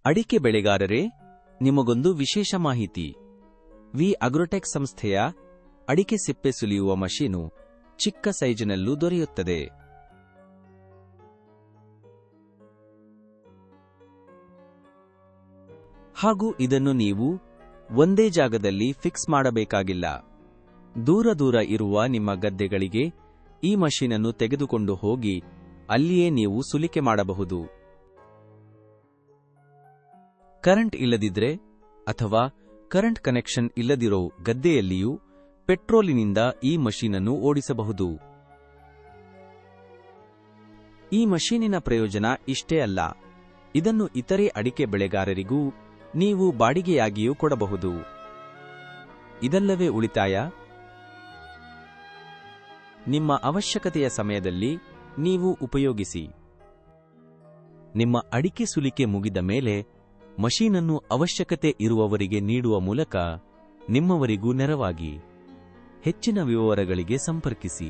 ಅಡಿಕೆ ಬೆಳೆಗಾರರೇ, ನಿಮಗೊಂದು ವಿಶೇಷ ಮಾಹಿತಿ. ವಿ ಅಗ್ರೋಟೆಕ್ ಸಂಸ್ಥೆಯ ಅಡಿಕೆ ಸಿಪ್ಪೆ ಸುಲಿಯುವ ಮಷೀನು ಚಿಕ್ಕ ಸೈಜಿನಲ್ಲೂ ದೊರೆಯುತ್ತದೆ. ಹಾಗೂ ಇದನ್ನು ನೀವು ಒಂದೇ ಜಾಗದಲ್ಲಿ ಫಿಕ್ಸ್ ಮಾಡಬೇಕಾಗಿಲ್ಲ. ದೂರ ದೂರ ಇರುವ ನಿಮ್ಮ ಗದ್ದೆಗಳಿಗೆ ಈ ಮಷೀನನ್ನು ತೆಗೆದುಕೊಂಡು ಹೋಗಿ ಅಲ್ಲಿಯೇ ನೀವು ಸುಲಿಕೆ ಮಾಡಬಹುದು. ಕರೆಂಟ್ ಇಲ್ಲದಿದ್ರೆ ಅಥವಾ ಕರೆಂಟ್ ಕನೆಕ್ಷನ್ ಇಲ್ಲದಿರೋ ಗದ್ದೆಯಲ್ಲಿಯೂ ಪೆಟ್ರೋಲಿನಿಂದ ಈ ಮಷೀನನ್ನು ಓಡಿಸಬಹುದು. ಈ ಮಷೀನಿನ ಪ್ರಯೋಜನ ಇಷ್ಟೇ ಅಲ್ಲ, ಇದನ್ನು ಇತರೆ ಅಡಿಕೆ ಬೆಳೆಗಾರರಿಗೂ ನೀವು ಬಾಡಿಗೆಯಾಗಿಯೂ ಕೊಡಬಹುದು. ಇದಲ್ಲವೇ ಉಳಿತಾಯ? ನಿಮ್ಮ ಅವಶ್ಯಕತೆಯ ಸಮಯದಲ್ಲಿ ನೀವು ಉಪಯೋಗಿಸಿ. ನಿಮ್ಮ ಅಡಿಕೆ ಸುಲಿಕೆ ಮುಗಿದ ಮೇಲೆ ಮಷೀನನ್ನು ಅವಶ್ಯಕತೆ ಇರುವವರಿಗೆ ನೀಡುವ ಮೂಲಕ ನಿಮ್ಮವರಿಗೂ ನೆರವಾಗಿ. ಹೆಚ್ಚಿನ ವಿವರಗಳಿಗೆ ಸಂಪರ್ಕಿಸಿ.